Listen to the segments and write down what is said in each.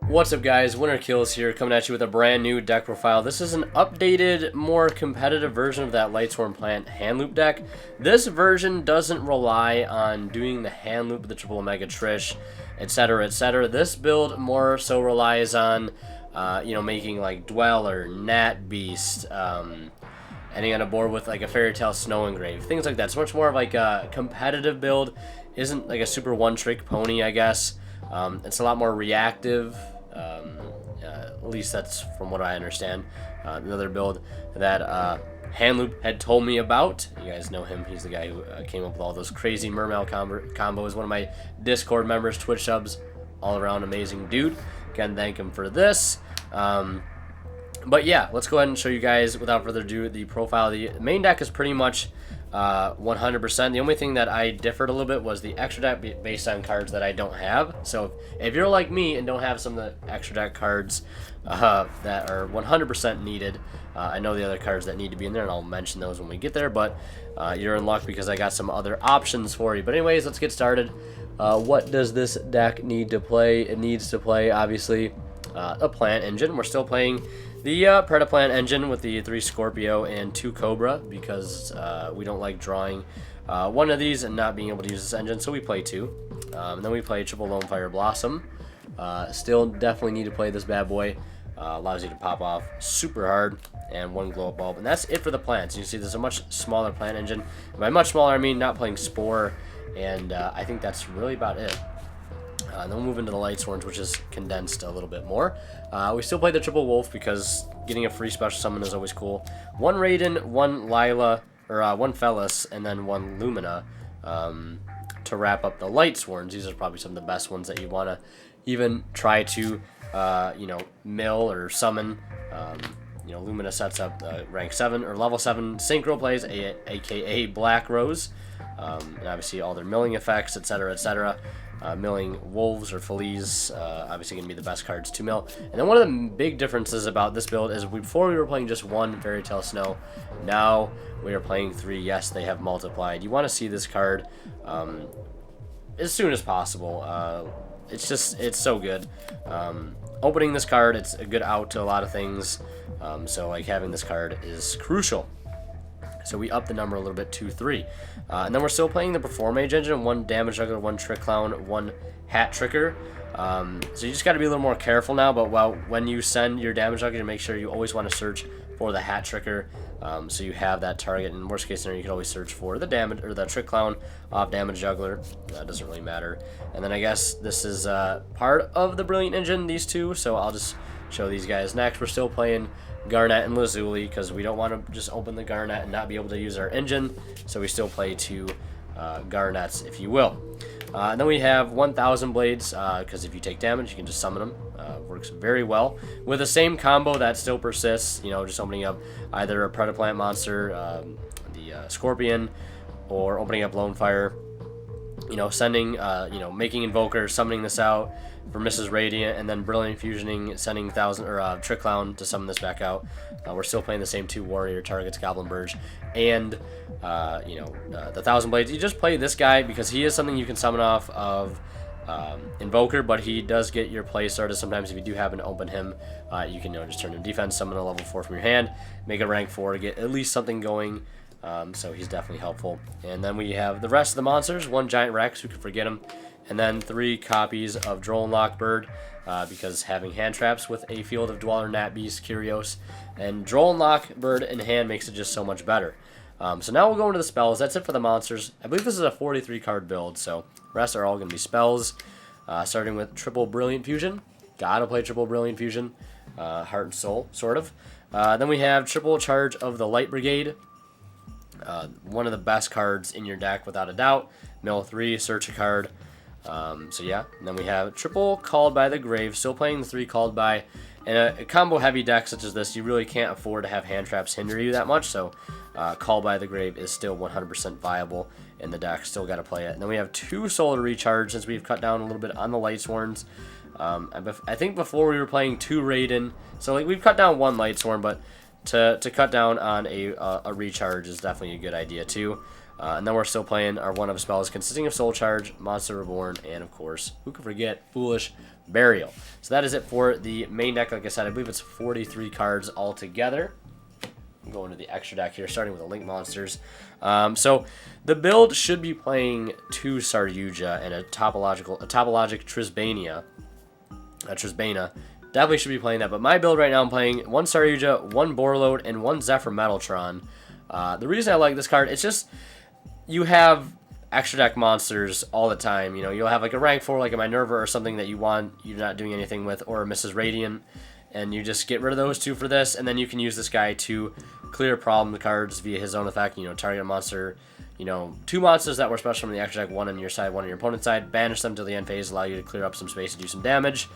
What's up, guys? Winter Kills here, coming at you with a brand new deck profile. This is an updated, more competitive version of that Lightsworn Plant hand loop deck. This version doesn't rely on doing the hand loop with the triple Omega Trish, etc., etc. This build more so relies on, making like Dweller, Nat Beast, ending on a board with like a Fairy Tale Snow Engrave, things like that. It's much more of like a competitive build. Isn't like a super one-trick pony, I guess. It's a lot more reactive. At least that's from what I understand. Another build that Handloop had told me about. You guys know him. He's the guy who came up with all those crazy Mermail combos. One of my Discord members, Twitch subs. All around amazing dude. Again, thank him for this. But yeah, let's go ahead and show you guys, without further ado, the profile. The main deck is pretty much 100%. The only thing that I differed a little bit was the extra deck based on cards that I don't have. So if you're like me and don't have some of the extra deck cards that are 100% needed, I know the other cards that need to be in there, and I'll mention those when we get there, but you're in luck because I got some other options for you. But anyways, let's get started. What does this deck need to play? It needs to play, obviously, a plant engine. We're still playing the Predaplant engine with the 3 Scorpio and 2 Cobra because we don't like drawing one of these and not being able to use this engine, so we play 2. And then we play triple Lone Fire Blossom. Still definitely need to play this bad boy. Allows you to pop off super hard, and 1 glow up bulb. And that's it for the plants. You see there's a much smaller plant engine. And by much smaller, I mean not playing Spore, and I think that's really about it. Then we'll move into the Lightsworns, which is condensed a little bit more. We still play the Triple Wolf because getting a free special summon is always cool. 1 Raiden, 1 Lila, or 1 Felis, and then 1 Lumina to wrap up the Lightsworns. These are probably some of the best ones that you want to even try to, mill or summon. Lumina sets up rank 7 or level 7 Synchro plays, aka Black Rose, and obviously all their milling effects, etc., etc. Milling Wolves or Feliz, obviously going to be the best cards to mill. And then one of the big differences about this build is before we were playing just 1 Fairy Tale Snow, now we are playing 3. Yes, they have multiplied. You want to see this card as soon as possible. It's so good. Opening this card, it's a good out to a lot of things. So like having this card is crucial. So we up the number a little bit to 3. And then we're still playing the Perform Mage engine, 1 Damage Juggler, 1 Trick Clown, 1 Hat Tricker. So you just got to be a little more careful now, but when you send your Damage Juggler, make sure you always want to search for the Hat Tricker, so you have that target. In worst case scenario, you can always search for the damage or the Trick Clown off Damage Juggler. That doesn't really matter. And then I guess this is part of the Brilliant Engine, these two, so I'll just show these guys next. We're still playing Garnet and Lazuli because we don't want to just open the Garnet and not be able to use our engine, so we still play 2 Garnets, if you will. And then we have 1000 Blades because if you take damage, you can just summon them. Works very well with the same combo that still persists. Just opening up either a Predaplant monster, the Scorpion, or opening up Lone Fire. Sending, making Invoker, summoning this out for Mrs. Radiant, and then Brilliant Fusioning, sending 1000 or Trick Clown to summon this back out. We're still playing the same 2 warrior targets, Goblin Burge, and the 1000 Blades. You just play this guy because he is something you can summon off of Invoker, but he does get your play started sometimes if you do happen to open him. You can just turn in defense, summon a level 4 from your hand, make a rank 4 to get at least something going. So he's definitely helpful. And then we have the rest of the monsters. 1 Giant Rex, who could forget him, and then 3 copies of Droll and Lockbird, because having hand traps with a Field of Dweller, Nat Beast, Kyrios, and Droll and Lockbird in hand makes it just so much better. So now we'll go into the spells. That's it for the monsters. I believe this is a 43 card build, so the rest are all going to be spells, starting with Triple Brilliant Fusion. Gotta play Triple Brilliant Fusion, Heart and Soul, sort of. Then we have Triple Charge of the Light Brigade. One of the best cards in your deck, without a doubt. Mill 3, search a card. So yeah, and then we have Triple Called by the Grave, still playing the 3 Called by. In a combo heavy deck such as this, you really can't afford to have hand traps hinder you that much, so Called by the Grave is still 100% viable in the deck, still got to play it. And then we have 2 Solar Recharge, since we've cut down a little bit on the Lightsworns. I think before we were playing 2 Raiden, so like we've cut down 1 Lightsworn, but to cut down on a recharge is definitely a good idea too. And then we're still playing our one-of spells consisting of Soul Charge, Monster Reborn, and of course, who could forget, Foolish Burial. So that is it for the main deck. Like I said, I believe it's 43 cards altogether. I'm going to the extra deck here, starting with the Link Monsters. So the build should be playing 2 Saryuja and a Topologic Trisbania. Trisbana. Definitely should be playing that, but my build right now, I'm playing 1 Saryuja, 1 Borreload, and 1 Zephyr Metaltron. The reason I like this card, it's just, you have extra deck monsters all the time. You know, you'll have like a rank 4, like a Minerva or something that you're not doing anything with, or a Mrs. Radiant, and you just get rid of those 2 for this, and then you can use this guy to clear problem cards via his own effect. You know, target a monster, you know, 2 monsters that were special from the extra deck, 1 on your side, 1 on your opponent's side, banish them to the end phase, allow you to clear up some space and do some damage.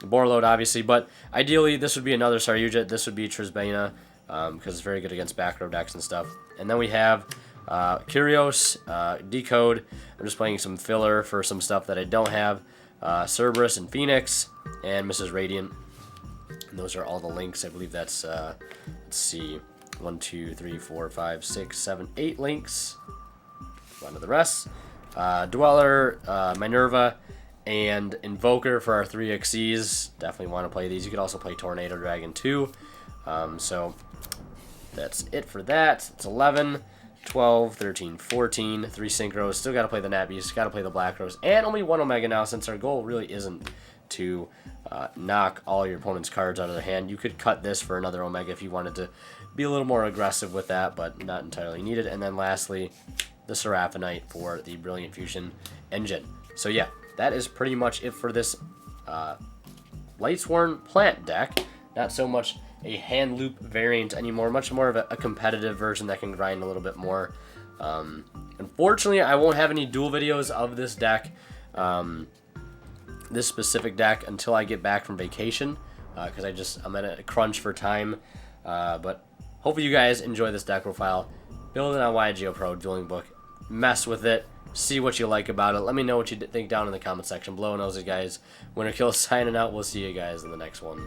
Borreload, obviously, but ideally this would be another Saryuja. This would be Trisbana, because it's very good against back row decks and stuff. And then we have Curios, Decode. I'm just playing some filler for some stuff that I don't have. Cerberus and Phoenix, and Mrs. Radiant. And those are all the links. I believe that's, let's see, 1, 2, 3, 4, 5, 6, 7, 8 links. On to the rest. Dweller, Minerva, and Invoker for our 3 Xyz. Definitely want to play these. You could also play Tornado Dragon too. So that's it for that. It's 11, 12, 13, 14, 3 Synchros. Still got to play the Nat Beast, got to play the Black Rose, and only 1 Omega now, since our goal really isn't to knock all your opponent's cards out of their hand. You could cut this for another Omega if you wanted to be a little more aggressive with that, but not entirely needed. And then lastly, the Seraphinite for the Brilliant Fusion engine. So yeah, that is pretty much it for this Lightsworn plant deck. Not so much a hand loop variant anymore, much more of a competitive version that can grind a little bit more. Unfortunately, I won't have any duel videos of this deck, this specific deck, until I get back from vacation, because I'm at a crunch for time. But hopefully you guys enjoy this deck profile. Build it on YGO Pro Dueling Book. Mess with it. See what you like about it. Let me know what you think down in the comment section below. And those guys, Winter Kill signing out. We'll see you guys in the next one.